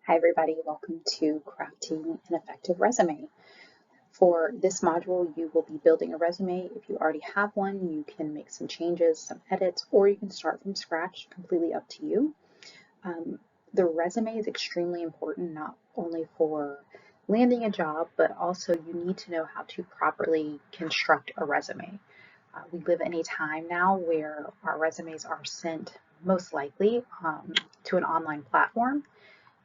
Hi everybody, welcome to Crafting an Effective Resume. For this module, you will be building a resume. If you already have one, you can make some changes, some edits, or you can start from scratch, completely up to you. The resume is extremely important, not only for landing a job, but also you need to know how to properly construct a resume. We live in a time now where our resumes are sent most likely to an online platform,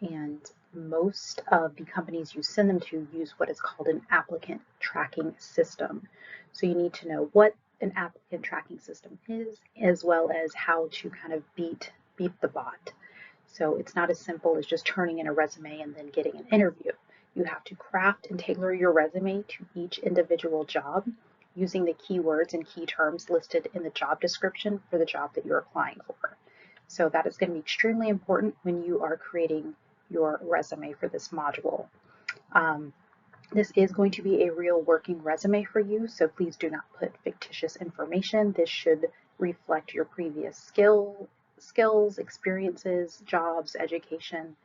and most of the companies you send them to use what is called an applicant tracking system. So you need to know what an applicant tracking system is, as well as how to kind of beat the bot. So it's not as simple as just turning in a resume and then getting an interview. You have to craft and tailor your resume to each individual job using the keywords and key terms listed in the job description for the job that you're applying for. So that is going to be extremely important when you are creating your resume for this module. This is going to be a real working resume for you, so please do not put fictitious information. This should reflect your previous skills, experiences, jobs, education.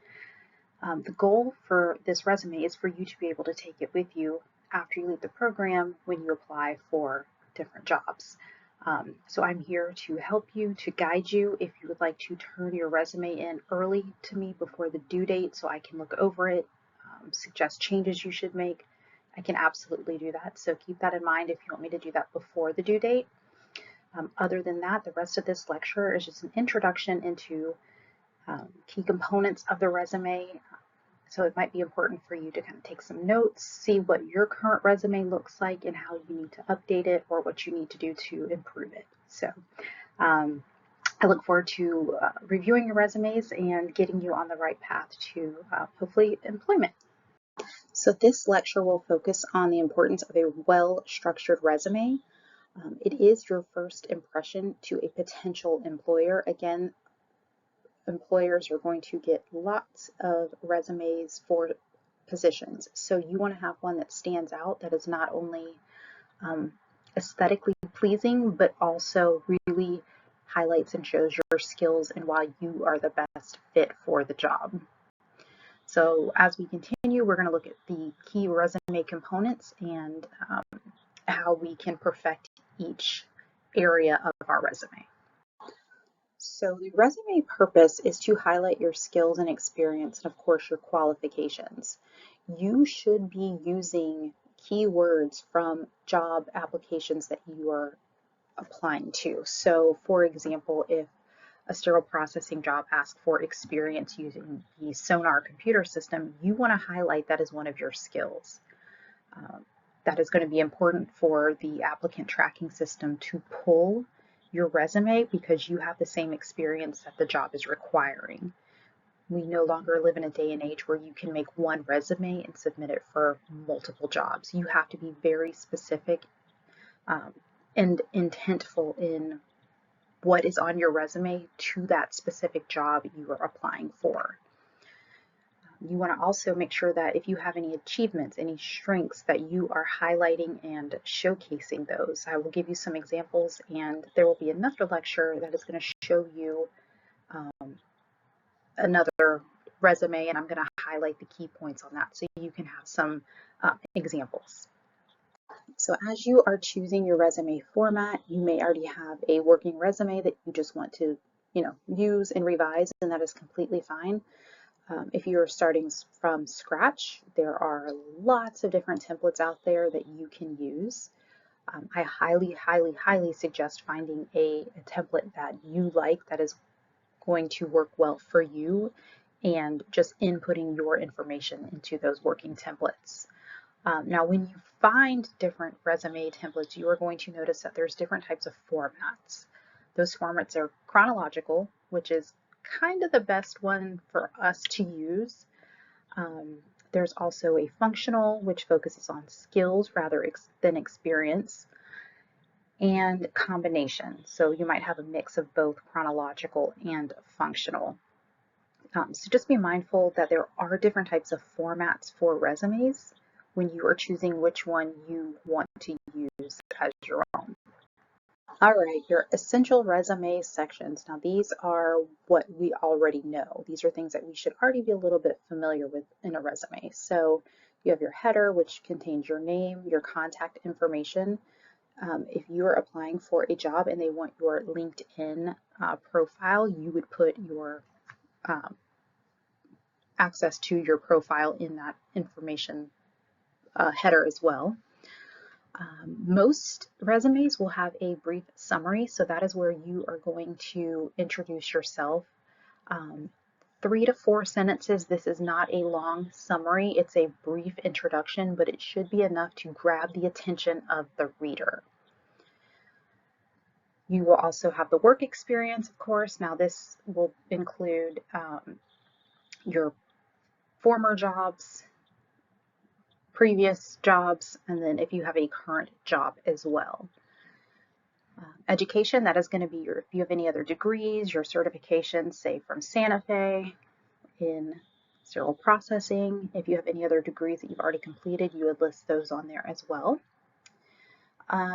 The goal for this resume is for you to be able to take it with you after you leave the program when you apply for different jobs. So I'm here to help you, to guide you. If you would like to turn your resume in early to me before the due date so I can look over it, suggest changes you should make, I can absolutely do that. So keep that in mind if you want me to do that before the due date. Other than that, the rest of this lecture is just an introduction into key components of the resume. So it might be important for you to kind of take some notes, see what your current resume looks like and how you need to update it or what you need to do to improve it. So I look forward to reviewing your resumes and getting you on the right path to hopefully employment. So this lecture will focus on the importance of a well-structured resume. It is your first impression to a potential employer. Again, employers are going to get lots of resumes for positions. So you want to have one that stands out, that is not only aesthetically pleasing, but also really highlights and shows your skills and why you are the best fit for the job. So as we continue, we're going to look at the key resume components and how we can perfect each area of our resume. So the resume purpose is to highlight your skills and experience and of course your qualifications. You should be using keywords from job applications that you are applying to. So for example, if a sterile processing job asks for experience using the Sonar computer system, you want to highlight that as one of your skills. That is going to be important for the applicant tracking system to pull your resume because you have the same experience that the job is requiring. We no longer live in a day and age where you can make one resume and submit it for multiple jobs. You have to be very specific and intentful in what is on your resume to that specific job you are applying for. You want to also make sure that if you have any achievements, any strengths, that you are highlighting and showcasing those. I will give you some examples, and there will be another lecture that is going to show you another resume, and I'm going to highlight the key points on that so you can have some examples. So as you are choosing your resume format, you may already have a working resume that you just want to, use and revise, and that is completely fine. If you're starting from scratch, there are lots of different templates out there that you can use. I highly suggest finding a template that you like, that is going to work well for you, and just inputting your information into those working templates. Now, when you find different resume templates, you are going to notice that there's different types of formats. Those formats are chronological, which is kind of the best one for us to use. There's also a functional, which focuses on skills rather than experience, and combination. So you might have a mix of both chronological and functional. So just be mindful that there are different types of formats for resumes when you are choosing which one you want to use as your own. All right, your essential resume sections. Now, these are what we already know. These are things that we should already be a little bit familiar with in a resume. So you have your header, which contains your name, your contact information. If you're applying for a job and they want your LinkedIn profile, you would put your um, access to your profile in that information header as well. Most resumes will have a brief summary, so that is where you are going to introduce yourself. 3 to 4 sentences. This is not a long summary, it's a brief introduction, but it should be enough to grab the attention of the reader. You will also have the work experience, of course. Now, this will include your former jobs, previous jobs, and then if you have a current job as well. Education, that is going to be if you have any other degrees, your certifications, say from Santa Fe in sterile processing. If you have any other degrees that you've already completed, you would list those on there as well.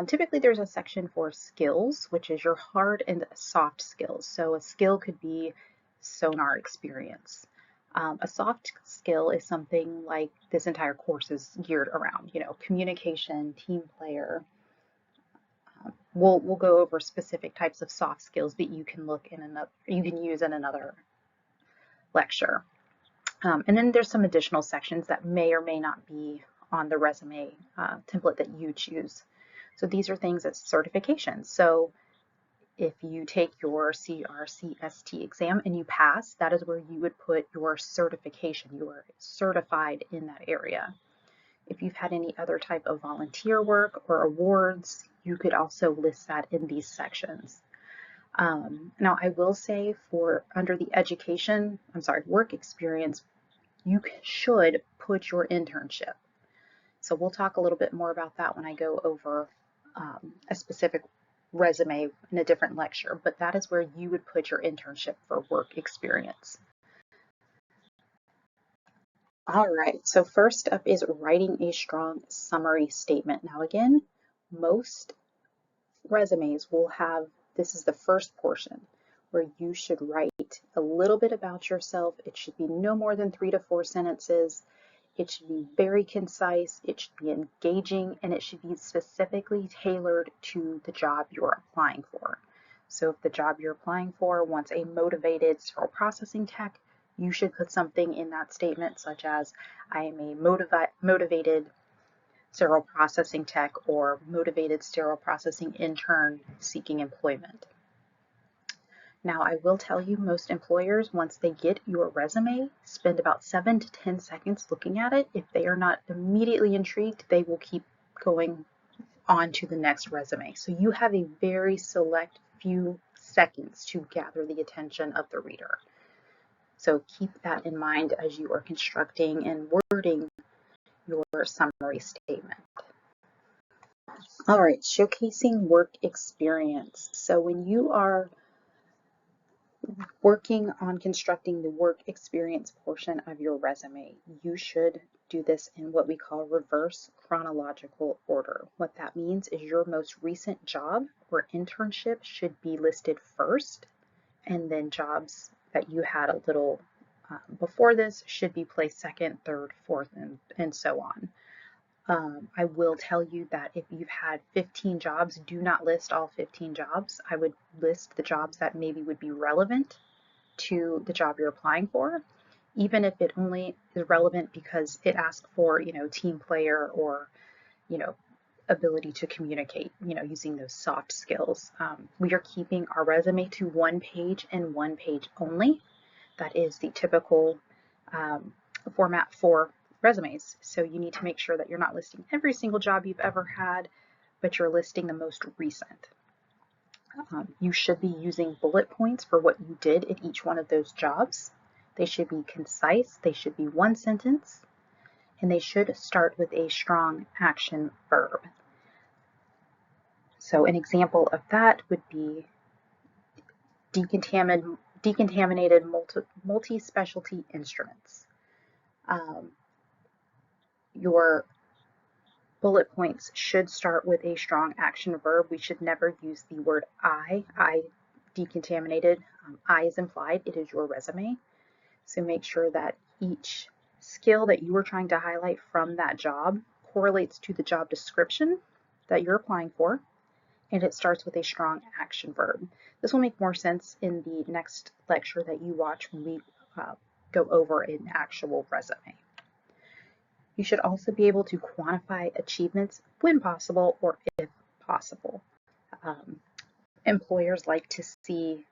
Typically, there's a section for skills, which is your hard and soft skills. So a skill could be sonar experience. A soft skill is something like this entire course is geared around, communication, team player. We'll go over specific types of soft skills that you can use in another lecture. And then there's some additional sections that may or may not be on the resume template that you choose. So these are things as certifications. So if you take your CRCST exam and you pass, that is where you would put your certification. You are certified in that area. If you've had any other type of volunteer work or awards, you could also list that in these sections. Now, I will say for under the work experience, you should put your internship. So we'll talk a little bit more about that when I go over a specific resume in a different lecture, but that is where you would put your internship for work experience. All right, so first up is writing a strong summary statement. Now again, most resumes will have, this is the first portion where you should write a little bit about yourself. It should be no more than 3 to 4 sentences. It should be very concise, it should be engaging, and it should be specifically tailored to the job you're applying for. So if the job you're applying for wants a motivated sterile processing tech, you should put something in that statement such as, I am a motivated sterile processing tech or motivated sterile processing intern seeking employment. Now, I will tell you, most employers, once they get your resume, spend about 7 to 10 seconds looking at it. If they are not immediately intrigued, they will keep going on to the next resume. So you have a very select few seconds to gather the attention of the reader. So keep that in mind as you are constructing and wording your summary statement. All right, showcasing work experience. So when you are working on constructing the work experience portion of your resume, you should do this in what we call reverse chronological order. What that means is your most recent job or internship should be listed first, and then jobs that you had a little before this should be placed second, third, fourth, and so on. I will tell you that if you've had 15 jobs, do not list all 15 jobs. I would list the jobs that maybe would be relevant to the job you're applying for, even if it only is relevant because it asks for, team player or, ability to communicate, using those soft skills. We are keeping our resume to 1 page and 1 page only. That is the typical format for resumes. So you need to make sure that you're not listing every single job you've ever had, but you're listing the most recent. You should be using bullet points for what you did at each one of those jobs. They should be concise, they should be 1 sentence, and they should start with a strong action verb. So an example of that would be decontaminated multi-specialty instruments. Your bullet points should start with a strong action verb. We should never use the word I decontaminated. I is implied. It is your resume. So make sure that each skill that you are trying to highlight from that job correlates to the job description that you're applying for, and it starts with a strong action verb. This will make more sense in the next lecture that you watch when we go over an actual resume. You should also be able to quantify achievements when possible or if possible. Employers like to see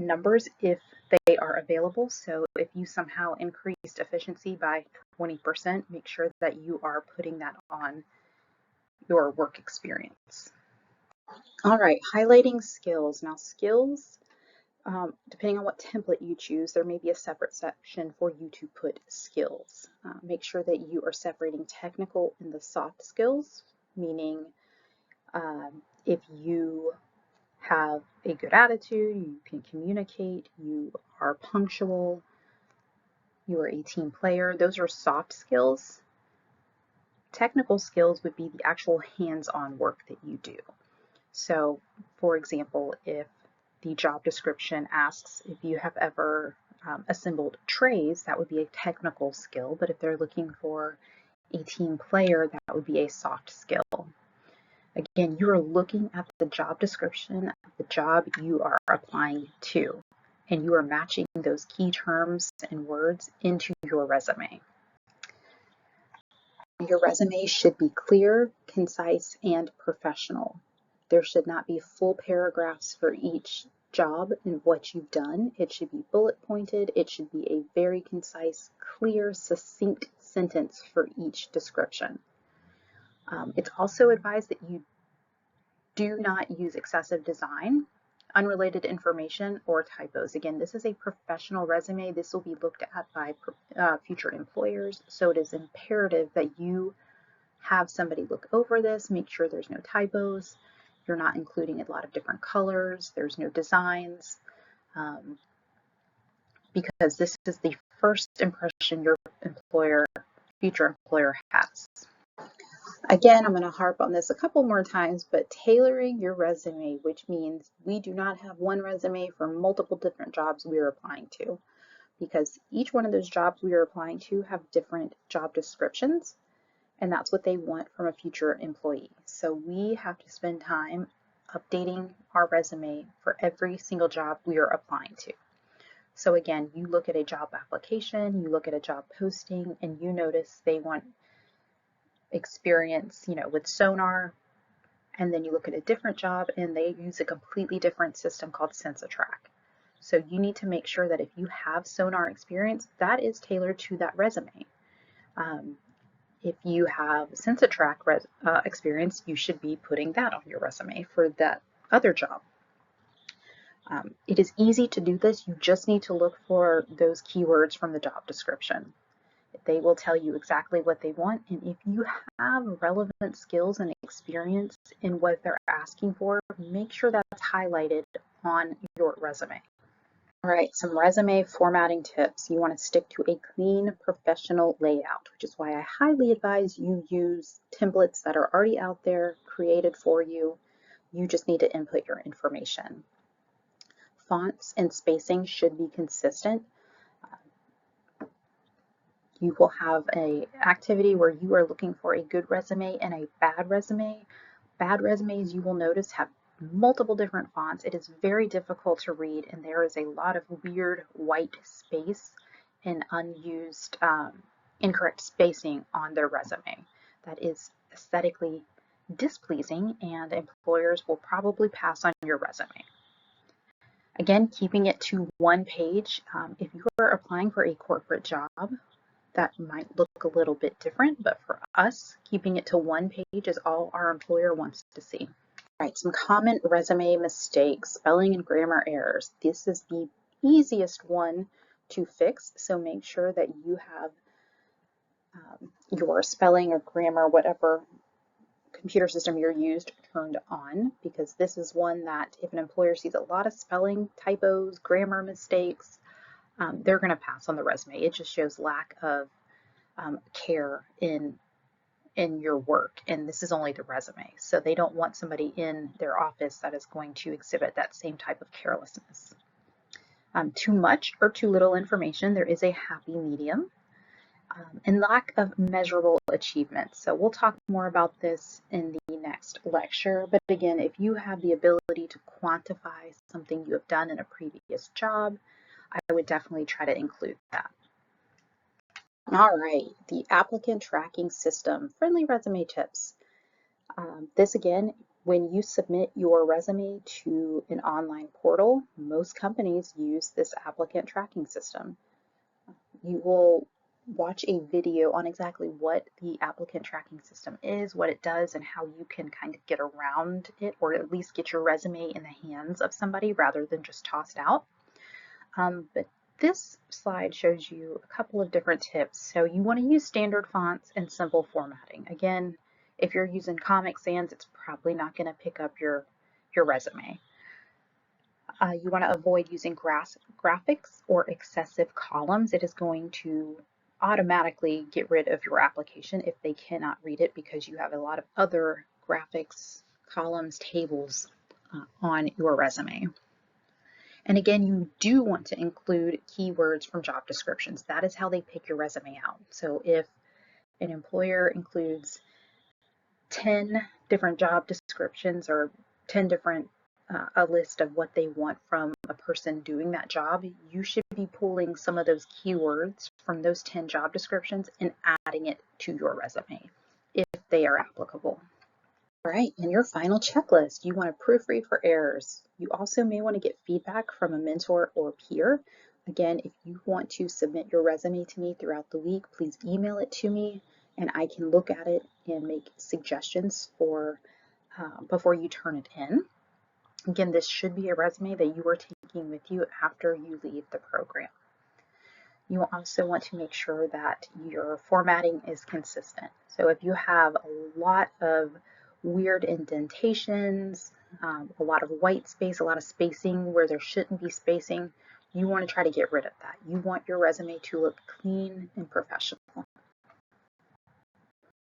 numbers if they are available. So if you somehow increased efficiency by 20%, make sure that you are putting that on your work experience. All right, highlighting skills. Now skills, depending on what template you choose, there may be a separate section for you to put skills. Make sure that you are separating technical and the soft skills, meaning if you have a good attitude, you can communicate, you are punctual, you are a team player, those are soft skills. Technical skills would be the actual hands-on work that you do. So, for example, if the job description asks if you have ever assembled trays, that would be a technical skill, but if they're looking for a team player, that would be a soft skill. Again, you are looking at the job description of the job you are applying to, and you are matching those key terms and words into your resume. Your resume should be clear, concise, and professional. There should not be full paragraphs for each job and what you've done. It should be bullet pointed. It should be a very concise, clear, succinct sentence for each description. It's also advised that you do not use excessive design, unrelated information, or typos. Again, this is a professional resume. This will be looked at by future employers, so it is imperative that you have somebody look over this, make sure there's no typos, you're not including a lot of different colors, there's no designs, because this is the first impression your future employer has. Again, I'm going to harp on this a couple more times, but tailoring your resume, which means we do not have one resume for multiple different jobs we are applying to, because each one of those jobs we are applying to have different job descriptions, and that's what they want from a future employee. So we have to spend time updating our resume for every single job we are applying to. So again, you look at a job application, you look at a job posting, and you notice they want experience, with Sonar, and then you look at a different job and they use a completely different system called Sensatrack. So you need to make sure that if you have Sonar experience, that is tailored to that resume. If you have Sensatrack experience, you should be putting that on your resume for that other job. It is easy to do this. You just need to look for those keywords from the job description. They will tell you exactly what they want, and if you have relevant skills and experience in what they're asking for, make sure that's highlighted on your resume. All right, some resume formatting tips. You want to stick to a clean, professional layout, which is why I highly advise you use templates that are already out there, created for you. You just need to input your information. Fonts and spacing should be consistent. You will have an activity where you are looking for a good resume and a bad resume. Bad resumes, you will notice, have multiple different fonts. It is very difficult to read, and there is a lot of weird white space and unused, incorrect spacing on their resume. That is aesthetically displeasing, and employers will probably pass on your resume. Again, keeping it to one page. If you are applying for a corporate job, that might look a little bit different, but for us, keeping it to one page is all our employer wants to see. All right, some common resume mistakes, spelling and grammar errors. This is the easiest one to fix, so make sure that you have your spelling or grammar, whatever computer system you're used, turned on, because this is one that if an employer sees a lot of spelling, typos, grammar mistakes, they're going to pass on the resume. It just shows lack of care in in your work, and this is only the resume. So they don't want somebody in their office that is going to exhibit that same type of carelessness. Too much or too little information, there is a happy medium. And lack of measurable achievements. So we'll talk more about this in the next lecture. But again, if you have the ability to quantify something you have done in a previous job, I would definitely try to include that. All right, the applicant tracking system, friendly resume tips. This again, when you submit your resume to an online portal, most companies use this applicant tracking system. You will watch a video on exactly what the applicant tracking system is, what it does, and how you can kind of get around it, or at least get your resume in the hands of somebody rather than just tossed out. But this slide shows you a couple of different tips. So you want to use standard fonts and simple formatting. Again, if you're using Comic Sans, it's probably not going to pick up your resume. You want to avoid using graphics or excessive columns. It is going to automatically get rid of your application if they cannot read it because you have a lot of other graphics, columns, tables on your resume. And again, you do want to include keywords from job descriptions. That is how they pick your resume out. So if an employer includes 10 different job descriptions or 10 different a list of what they want from a person doing that job, you should be pulling some of those keywords from those 10 job descriptions and adding it to your resume if they are applicable. All right, and your final checklist, you want to proofread for errors. You also may want to get feedback from a mentor or peer. Again, if you want to submit your resume to me throughout the week, please email it to me and I can look at it and make suggestions for before you turn it in. Again, this should be a resume that you are taking with you after you leave the program. You also want to make sure that your formatting is consistent. So if you have a lot of weird indentations, a lot of white space, a lot of spacing where there shouldn't be spacing, you want to try to get rid of that. You want your resume to look clean and professional.